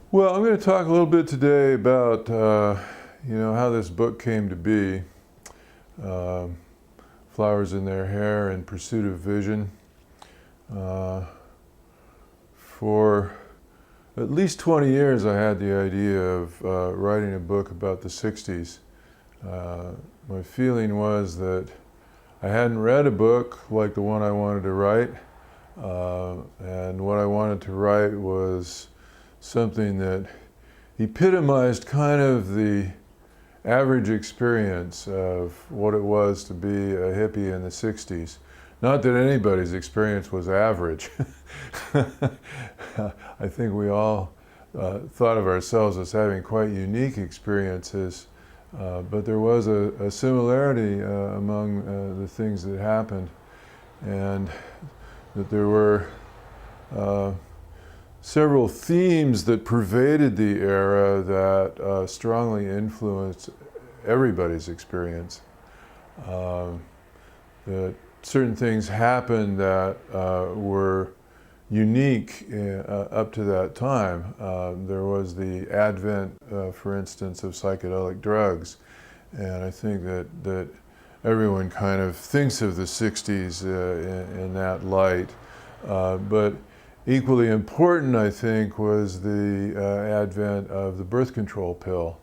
Well, I'm going to talk a little bit today about how this book came to be. Uh, Flowers in Their Hair in Pursuit of Vision. For at least 20 years, I had the idea of writing a book about the 60s. My feeling was that I hadn't read a book like the one I wanted to write, and what I wanted to write was something that epitomized kind of the average experience of what it was to be a hippie in the 60s. Not that anybody's experience was average. I think we all thought of ourselves as having quite unique experiences, but there was a similarity among the things that happened, and that there were several themes that pervaded the era that strongly influenced everybody's experience. That certain things happened that were unique up to that time. There was the advent, for instance, of psychedelic drugs, and I think that everyone kind of thinks of the 60s in that light. But equally important, I think, was the advent of the birth control pill,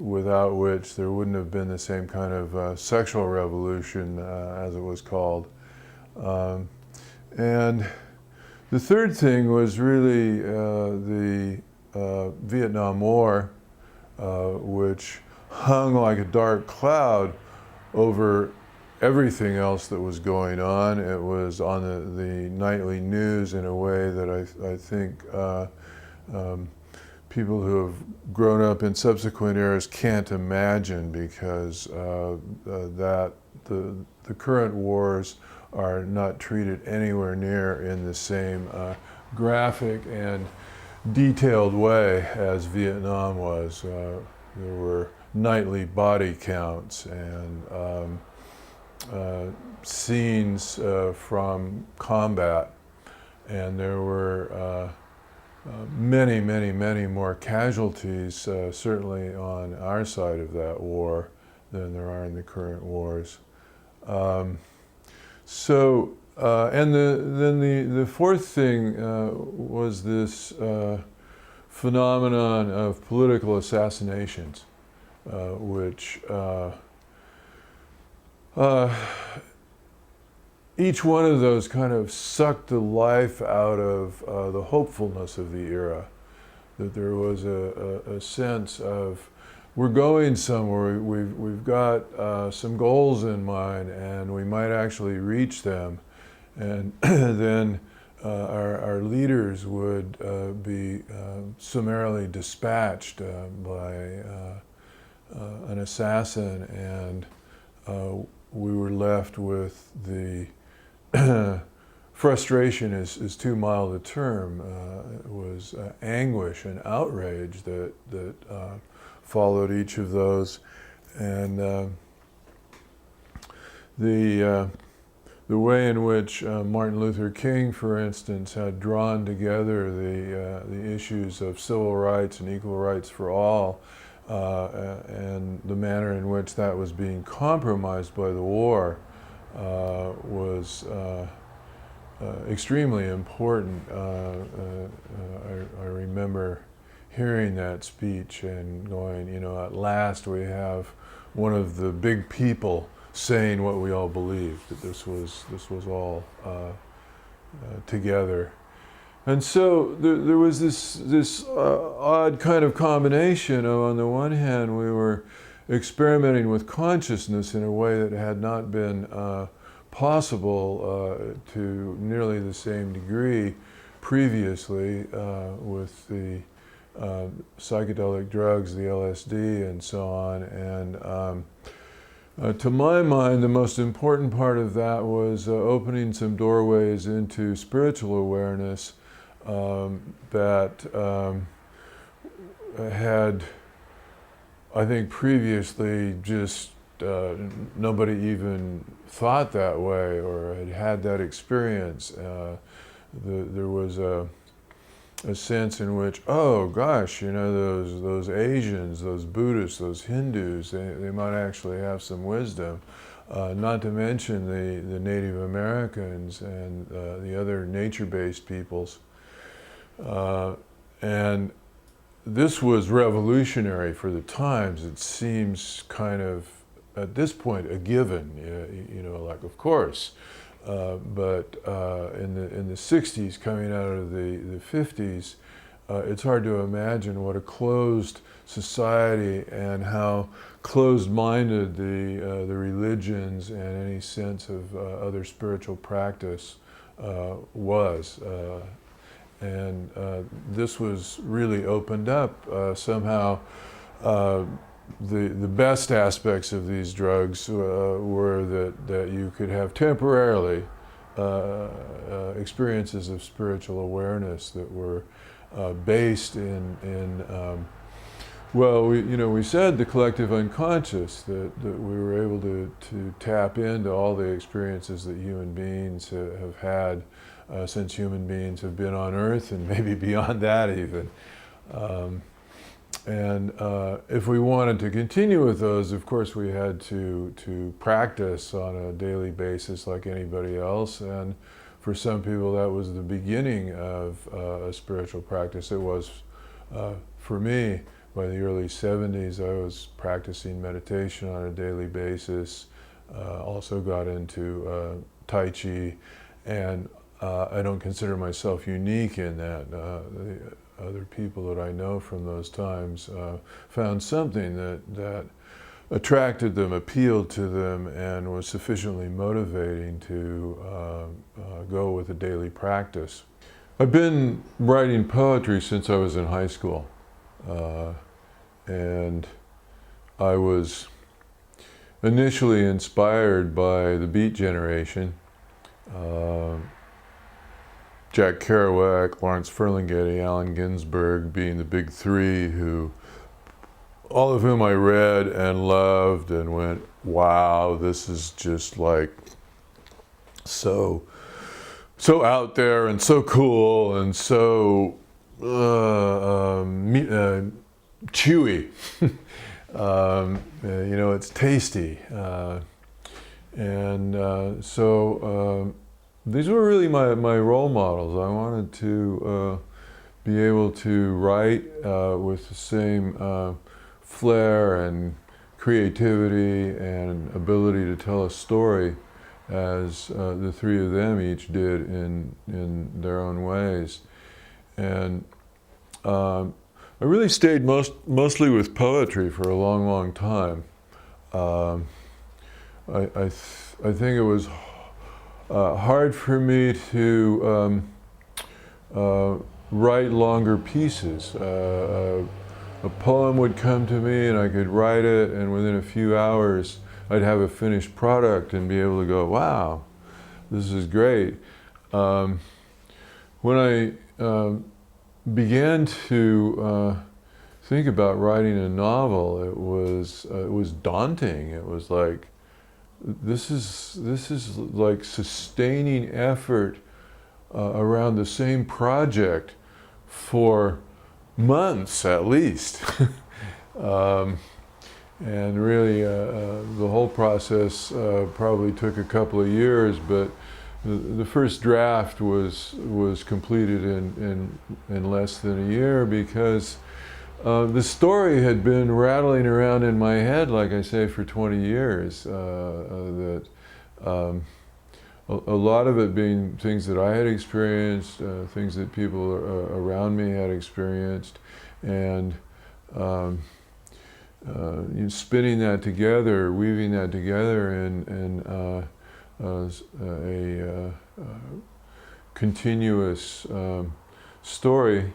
without which there wouldn't have been the same kind of sexual revolution, as it was called. And the third thing was really the Vietnam War, which hung like a dark cloud over everything else that was going on. It was on the nightly news in a way that I think people who have grown up in subsequent eras can't imagine, because the current wars are not treated anywhere near in the same graphic and detailed way as Vietnam was. There were nightly body counts and scenes from combat, and there were many more casualties, certainly on our side of that war, than there are in the current wars. And then the fourth thing was this phenomenon of political assassinations, which each one of those kind of sucked the life out of the hopefulness of the era. That there was a sense of, we're going somewhere, we've got some goals in mind, and we might actually reach them. And then our leaders would be summarily dispatched by an assassin, and we were left with the frustration is too mild a term. It was anguish and outrage that followed each of those, and the way in which Martin Luther King, for instance, had drawn together the issues of civil rights and equal rights for all, and the manner in which that was being compromised by the war, was extremely important. I remember hearing that speech and going, at last we have one of the big people saying what we all believed, that this was all together. And so there was this odd kind of combination of, on the one hand, we were experimenting with consciousness in a way that had not been possible to nearly the same degree previously, with the psychedelic drugs, the LSD and so on. And to my mind, the most important part of that was opening some doorways into spiritual awareness that had, I think, previously just nobody even thought that way or had that experience. There was a a sense in which, oh gosh, you know, those Asians, those Buddhists, those Hindus, they might actually have some wisdom. Not to mention the Native Americans and the other nature-based peoples. And this was revolutionary for the times. It seems kind of, at this point, a given, you know, like, of course. But in the 60s, coming out of the 50s, it's hard to imagine what a closed society and how closed-minded the religions and any sense of other spiritual practice was. And this was really opened up somehow. The best aspects of these drugs were that you could have temporarily experiences of spiritual awareness that were based in well, we said the collective unconscious, that we were able to tap into all the experiences that human beings have had since human beings have been on Earth, and maybe beyond that even. And if we wanted to continue with those, of course we had to practice on a daily basis like anybody else. And for some people that was the beginning of a spiritual practice. It was for me. By the early 70s, I was practicing meditation on a daily basis, also got into Tai Chi, and I don't consider myself unique in that. The other people that I know from those times found something that attracted them, appealed to them, and was sufficiently motivating to go with a daily practice. I've been writing poetry since I was in high school. And I was initially inspired by the Beat Generation, Jack Kerouac, Lawrence Ferlinghetti, Allen Ginsberg being the big three, all of whom I read and loved and went, wow, this is just like so out there and so cool and so chewy. You know, it's tasty. So these were really my role models. I wanted to be able to write with the same flair and creativity and ability to tell a story as the three of them each did in their own ways. And I really stayed mostly with poetry for a long time. I think it was hard for me to write longer pieces. A poem would come to me and I could write it, and within a few hours I'd have a finished product and be able to go, wow, this is great. When I began to think about writing a novel, it was daunting. It was like, this is like sustaining effort around the same project for months at least. And really the whole process probably took a couple of years, but the first draft was completed in less than a year, because the story had been rattling around in my head, like I say, for 20 years. A lot of it being things that I had experienced, things that people around me had experienced, and spinning that together, weaving that together in a continuous story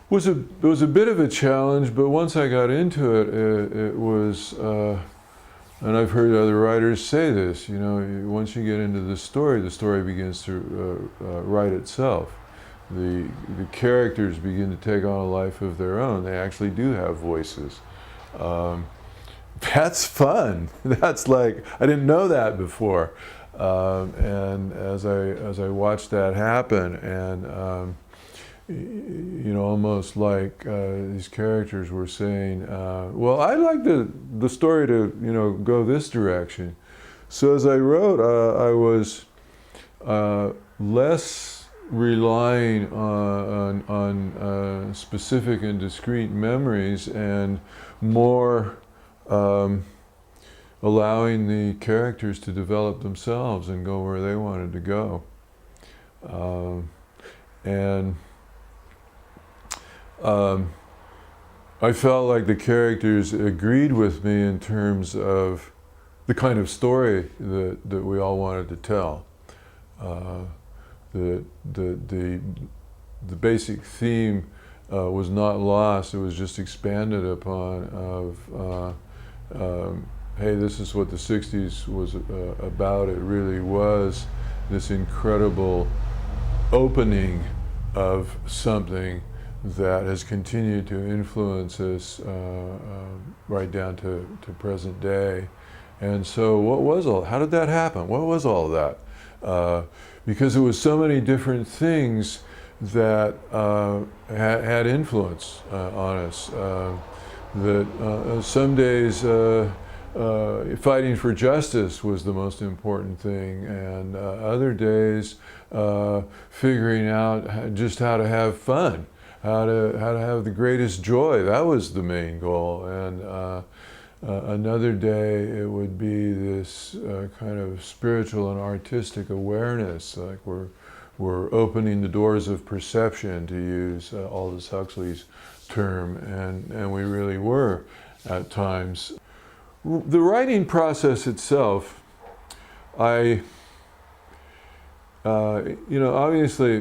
was a bit of a challenge, but once I got into it, it was, and I've heard other writers say this, you know, once you get into the story begins to write itself. The characters begin to take on a life of their own. They actually do have voices. That's fun. That's like, I didn't know that before. And as I watched that happen, and almost like these characters were saying, well, I'd like the story to, go this direction. So as I wrote, I was less relying on specific and discrete memories and more allowing the characters to develop themselves and go where they wanted to go. And I felt like the characters agreed with me in terms of the kind of story that we all wanted to tell. The basic theme was not lost; it was just expanded upon. Hey, this is what the '60s was about. It really was this incredible opening of something that has continued to influence us right down to present day. And so how did that happen? What was all that? Because it was so many different things that had influence on us. That some days fighting for justice was the most important thing, and other days figuring out just how to have fun, how to have the greatest joy. That was the main goal. And another day it would be this kind of spiritual and artistic awareness, like we're opening the doors of perception, to use Aldous Huxley's term, and we really were at times. The writing process itself, obviously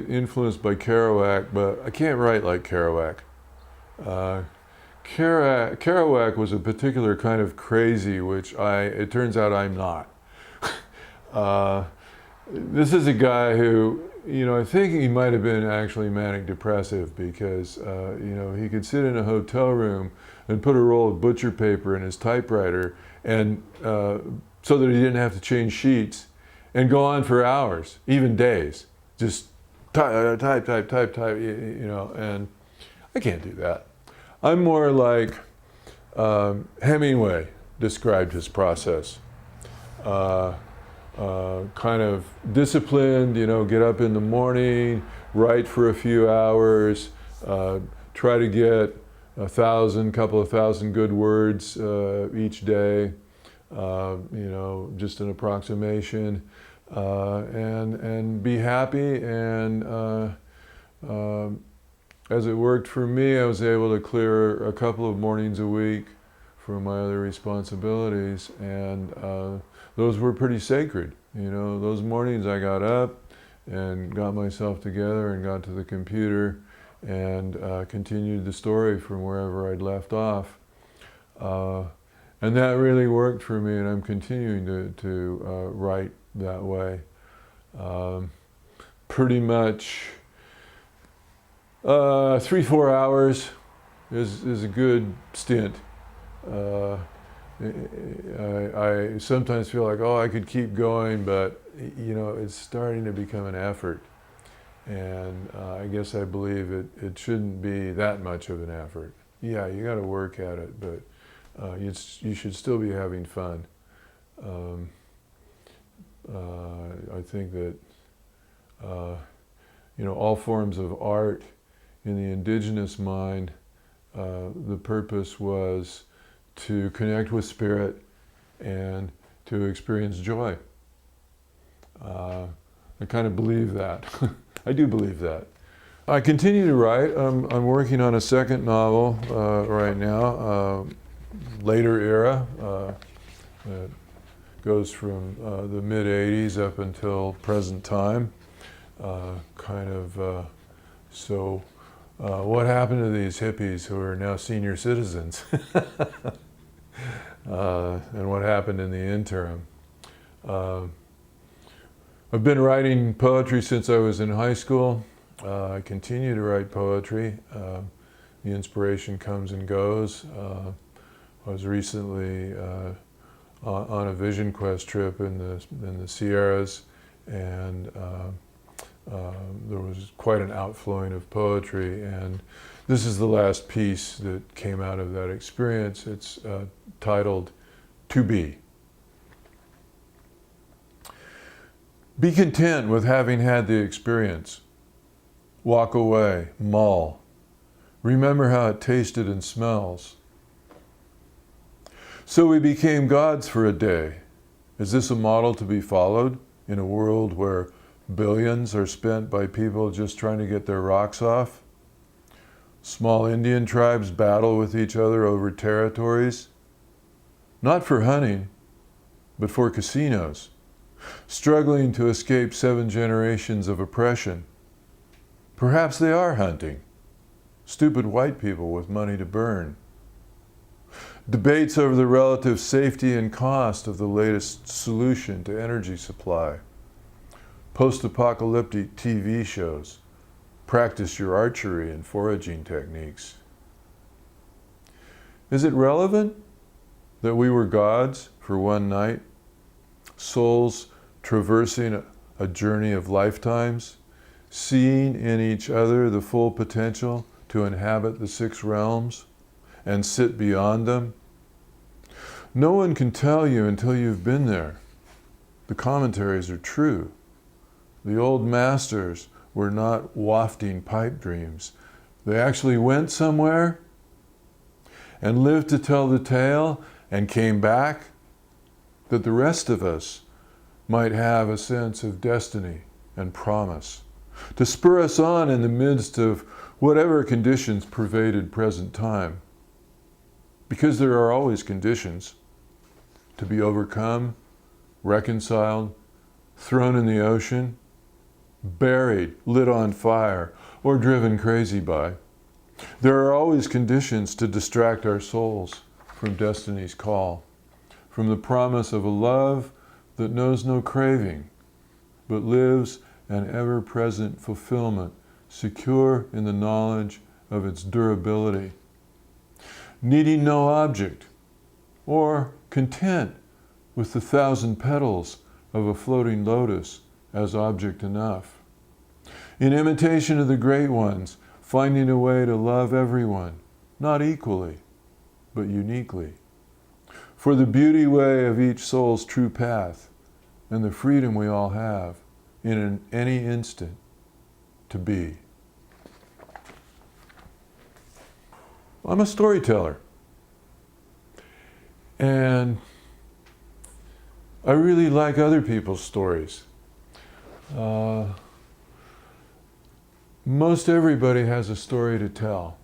influenced by Kerouac, but I can't write like Kerouac. Kerouac was a particular kind of crazy, which it turns out I'm not. This is a guy who, I think he might have been actually manic depressive, because, he could sit in a hotel room and put a roll of butcher paper in his typewriter, and so that he didn't have to change sheets, and go on for hours, even days, just type, and I can't do that. I'm more like Hemingway described his process. Kind of disciplined, get up in the morning, write for a few hours, try to get couple of thousand good words each day, just an approximation, and be happy. And as it worked for me, I was able to clear a couple of mornings a week from my other responsibilities, and those were pretty sacred. Those mornings I got up and got myself together and got to the computer and continued the story from wherever I'd left off. And that really worked for me, and I'm continuing to write that way. Pretty much 3-4 hours is a good stint. I sometimes feel like, I could keep going, but it's starting to become an effort. And I guess I believe it shouldn't be that much of an effort. Yeah, you got to work at it, but you should still be having fun. I think that all forms of art in the indigenous mind, the purpose was to connect with spirit and to experience joy. I kind of believe that. I do believe that. I continue to write. I'm working on a second novel right now, later era. It goes from the mid-'80s up until present time. What happened to these hippies who are now senior citizens? And what happened in the interim? I've been writing poetry since I was in high school. I continue to write poetry. The inspiration comes and goes. I was recently on a Vision Quest trip in the Sierras, and There was quite an outflowing of poetry, and this is the last piece that came out of that experience. It's titled, "To Be." Be content with having had the experience. Walk away, mull. Remember how it tasted and smells. So we became gods for a day. Is this a model to be followed in a world where billions are spent by people just trying to get their rocks off? Small Indian tribes battle with each other over territories, not for hunting, but for casinos, struggling to escape 7 generations of oppression. Perhaps they are hunting. Stupid white people with money to burn. Debates over the relative safety and cost of the latest solution to energy supply. Post-apocalyptic TV shows. Practice your archery and foraging techniques. Is it relevant that we were gods for one night? Souls traversing a journey of lifetimes, seeing in each other the full potential to inhabit the 6 realms and sit beyond them? No one can tell you until you've been there. The commentaries are true. The old masters were not wafting pipe dreams. They actually went somewhere and lived to tell the tale and came back, that the rest of us might have a sense of destiny and promise, to spur us on in the midst of whatever conditions pervaded present time. Because there are always conditions to be overcome, reconciled, thrown in the ocean, buried, lit on fire, or driven crazy by. There are always conditions to distract our souls from destiny's call, from the promise of a love that knows no craving, but lives an ever-present fulfillment, secure in the knowledge of its durability, needing no object, or content with the 1,000 petals of a floating lotus as object enough. In imitation of the great ones, finding a way to love everyone, not equally, but uniquely. For the beauty way of each soul's true path, and the freedom we all have, in any instant, to be. I'm a storyteller. And I really like other people's stories. Most everybody has a story to tell.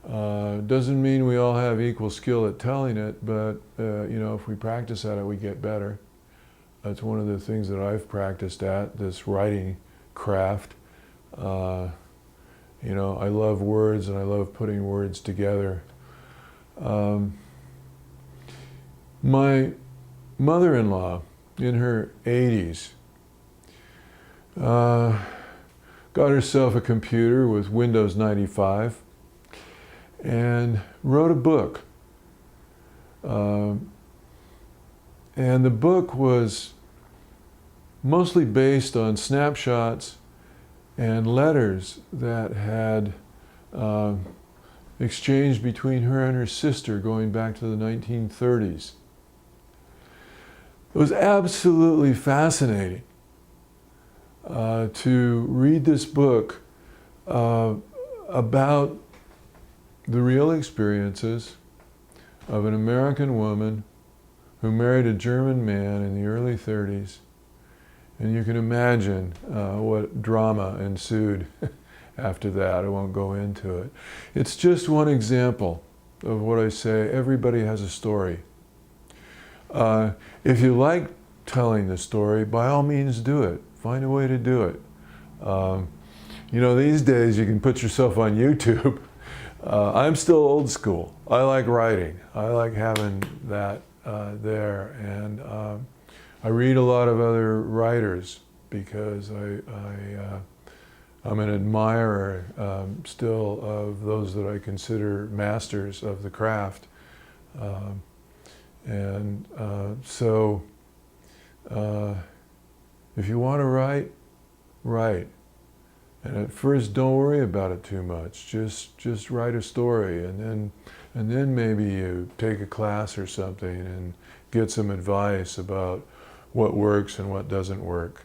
Doesn't mean we all have equal skill at telling it, but if we practice at it, we get better. That's one of the things that I've practiced at, this writing craft. I love words and I love putting words together. My mother-in-law, in her 80s, got herself a computer with Windows 95 and wrote a book. And the book was mostly based on snapshots and letters that had exchanged between her and her sister going back to the 1930s. It was absolutely fascinating to read this book about the real experiences of an American woman who married a German man in the early 30s. And you can imagine what drama ensued after that. I won't go into it. It's just one example of what I say. Everybody has a story. If you like telling the story, by all means do it. Find a way to do it. These days you can put yourself on YouTube. I'm still old school. I like writing. I like having that there. And I read a lot of other writers because I'm an admirer still of those that I consider masters of the craft. So if you want to write, write. And at first, don't worry about it too much. Just write a story, and then maybe you take a class or something and get some advice about what works and what doesn't work.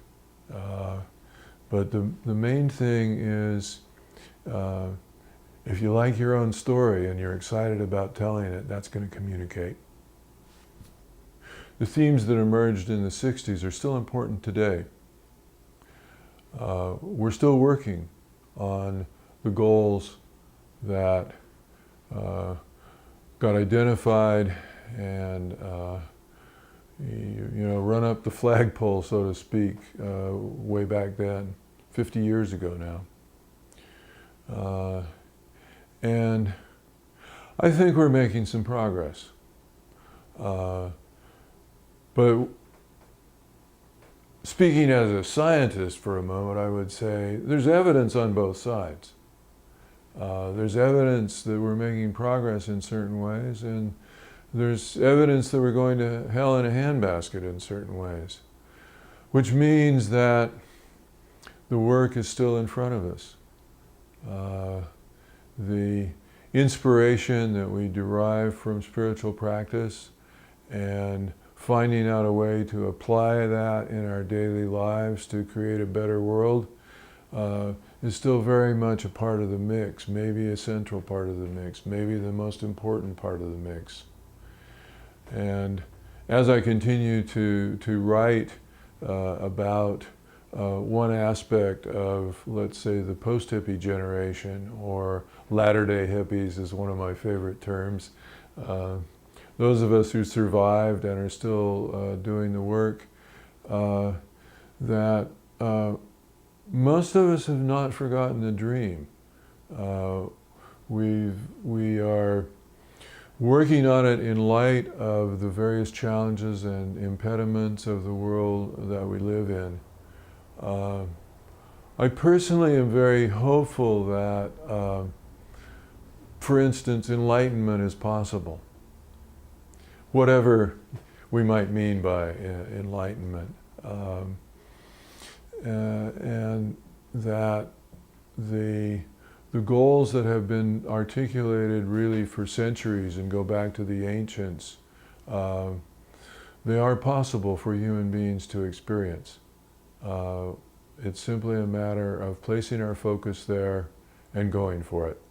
But the main thing is, if you like your own story and you're excited about telling it, that's going to communicate. The themes that emerged in the 60s are still important today. We're still working on the goals that got identified and run up the flagpole, so to speak, way back then, 50 years ago now. And I think we're making some progress. But speaking as a scientist for a moment, I would say there's evidence on both sides. There's evidence that we're making progress in certain ways, and there's evidence that we're going to hell in a handbasket in certain ways, which means that the work is still in front of us. The inspiration that we derive from spiritual practice and finding out a way to apply that in our daily lives to create a better world is still very much a part of the mix, maybe a central part of the mix, maybe the most important part of the mix. And as I continue to write about one aspect of, let's say, the post-hippie generation, or latter-day hippies is one of my favorite terms, those of us who survived and are still doing the work, that most of us have not forgotten the dream. We are working on it in light of the various challenges and impediments of the world that we live in. I personally am very hopeful that, for instance, enlightenment is possible. Whatever we might mean by enlightenment. And that the goals that have been articulated really for centuries and go back to the ancients, they are possible for human beings to experience. It's simply a matter of placing our focus there and going for it.